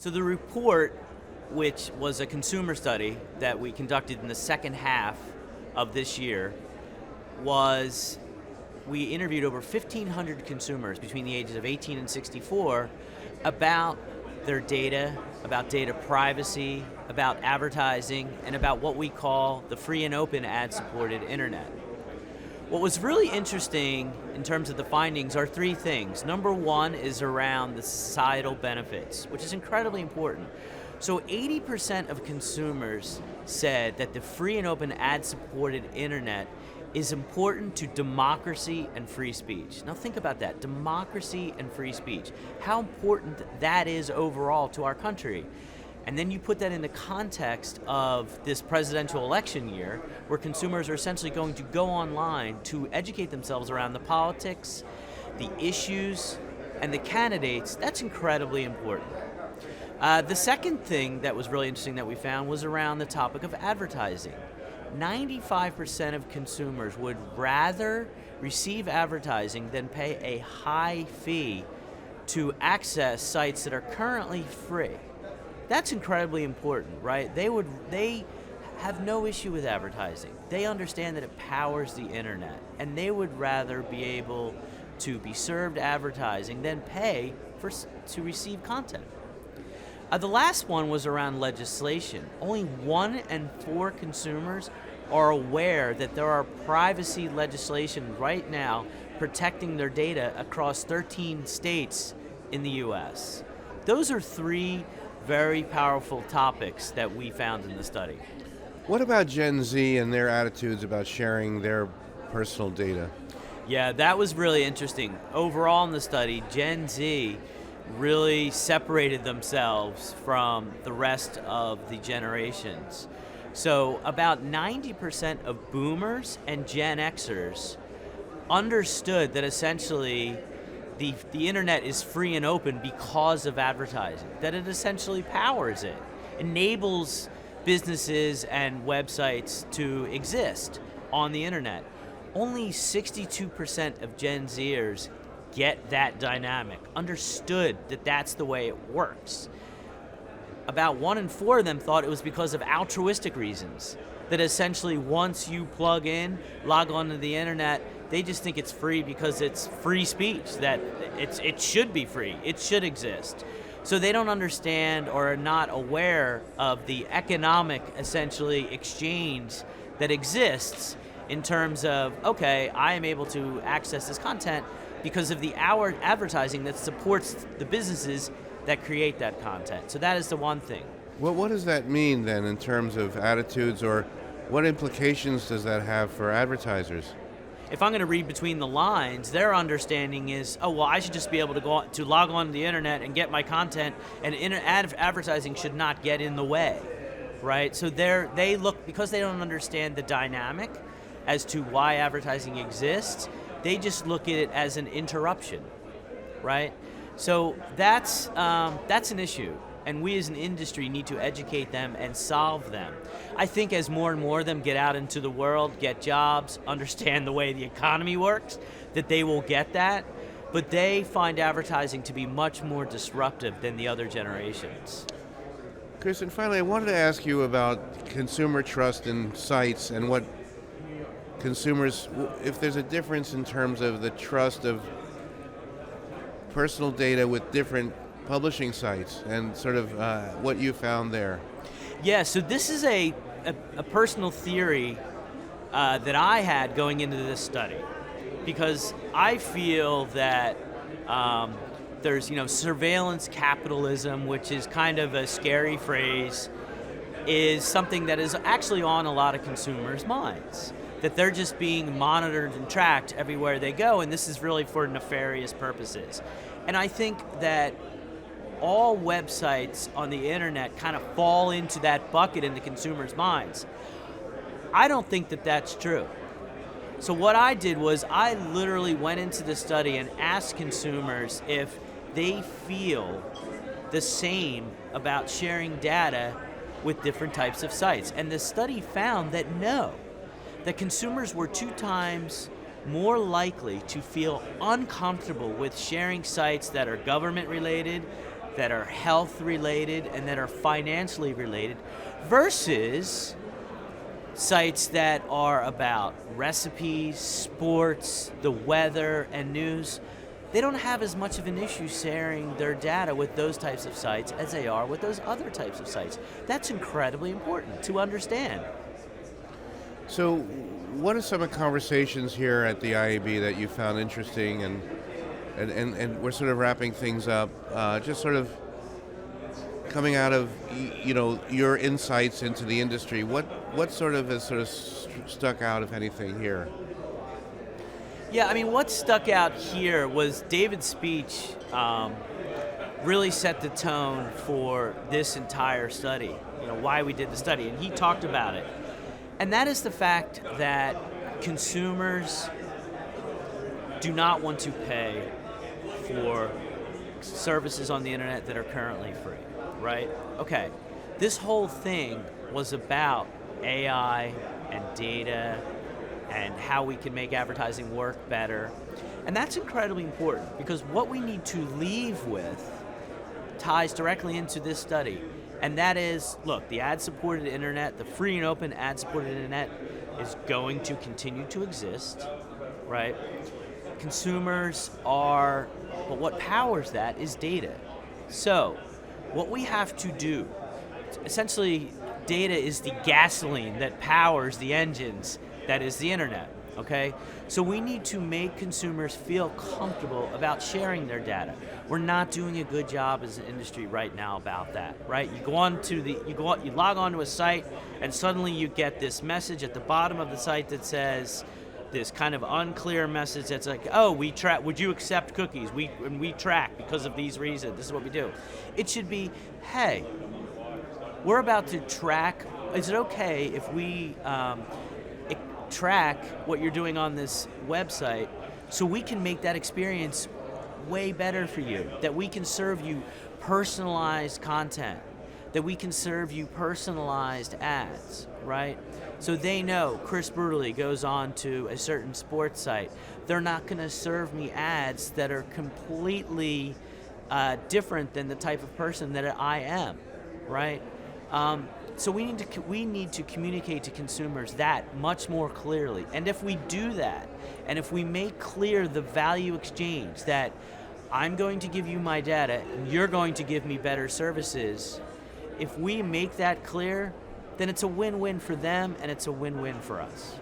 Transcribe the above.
So the report, which was a consumer study that we conducted in the second half of this year, was we interviewed over 1,500 consumers between the ages of 18 and 64 about their data, about data privacy, about advertising, and about what we call the free and open ad-supported internet. What was really interesting in terms of the findings are three things. Number one is around the societal benefits, which is incredibly important. So 80% of consumers said that the free and open ad-supported internet is important to democracy and free speech. Now think about that, democracy and free speech. How important that is overall to our country. And then you put that in the context of this presidential election year, where consumers are essentially going to go online to educate themselves around the politics, the issues, and the candidates. That's incredibly important. The second thing that was really interesting that we found was around the topic of advertising. 95% of consumers would rather receive advertising than pay a high fee to access sites that are currently free. That's incredibly important, right? They have no issue with advertising. They understand that it powers the internet, and they would rather be able to be served advertising than pay to receive content. The last one was around legislation. Only 1 in 4 consumers are aware that there are privacy legislation right now protecting their data across 13 states in the US. Those are 3 very powerful topics that we found in the study. What about Gen Z and their attitudes about sharing their personal data? Yeah, that was really interesting. Overall in the study, Gen Z really separated themselves from the rest of the generations. So about 90% of Boomers and Gen Xers understood that essentially the internet is free and open because of advertising, that it essentially powers it, enables businesses and websites to exist on the internet. Only 62% of Gen Zers get that dynamic, understood that that's the way it works. About 1 in 4 of them thought it was because of altruistic reasons, that essentially once you plug in, log on to the internet, they just think it's free because it's free speech, that it should be free, it should exist. So they don't understand or are not aware of the economic, essentially, exchange that exists in terms of, okay, I am able to access this content because of the advertising that supports the businesses that create that content. So that is the one thing. Well, what does that mean then in terms of attitudes, or what implications does that have for advertisers? If I'm going to read between the lines, their understanding is, oh, well, I should just be able to log on to the internet and get my content, and advertising should not get in the way, right? So they look, because they don't understand the dynamic as to why advertising exists, they just look at it as an interruption, right? So that's an issue, and we as an industry need to educate them and solve them. I think as more and more of them get out into the world, get jobs, understand the way the economy works, that they will get that, but they find advertising to be much more disruptive than the other generations. Chris, and finally, I wanted to ask you about consumer trust in sites and what consumers, if there's a difference in terms of the trust of personal data with different publishing sites and sort of what you found there. Yeah, so this is a personal theory that I had going into this study, because I feel that there's surveillance capitalism, which is kind of a scary phrase, is something that is actually on a lot of consumers' minds, that they're just being monitored and tracked everywhere they go, and this is really for nefarious purposes. And I think that all websites on the internet kind of fall into that bucket in the consumers' minds. I don't think that that's true. So what I did was I literally went into the study and asked consumers if they feel the same about sharing data with different types of sites. And the study found that no, that consumers were 2 times more likely to feel uncomfortable with sharing sites that are government related, that are health related and that are financially related versus sites that are about recipes, sports, the weather, and news. They don't have as much of an issue sharing their data with those types of sites as they are with those other types of sites. That's incredibly important to understand. So, what are some of the conversations here at the IAB that you found interesting, and we're sort of wrapping things up, just sort of coming out of your insights into the industry. What sort of has sort of stuck out, if anything, here? Yeah, I mean, what stuck out here was David's speech really set the tone for this entire study, why we did the study, and he talked about it. And that is the fact that consumers do not want to pay for services on the internet that are currently free, right? Okay, this whole thing was about AI and data and how we can make advertising work better. And that's incredibly important because what we need to leave with ties directly into this study. And that is, look, the ad-supported internet, the free and open ad-supported internet is going to continue to exist, right? Consumers are, but what powers that is data. So what we have to do, essentially data is the gasoline that powers the engines that is the internet, okay? So we need to make consumers feel comfortable about sharing their data. We're not doing a good job as an industry right now about that, right? You log on to a site and suddenly you get this message at the bottom of the site that says, this kind of unclear message that's like, oh, we track, would you accept cookies? We track because of these reasons, this is what we do. It should be, hey, we're about to track, is it okay if we track what you're doing on this website so we can make that experience way better for you, that we can serve you personalized content, that we can serve you personalized ads, right? So they know Chris Bruderle goes on to a certain sports site. They're not going to serve me ads that are completely different than the type of person that I am, right? So we need to communicate to consumers that much more clearly. And if we do that, and if we make clear the value exchange that I'm going to give you my data and you're going to give me better services, if we make that clear, then it's a win-win for them and it's a win-win for us.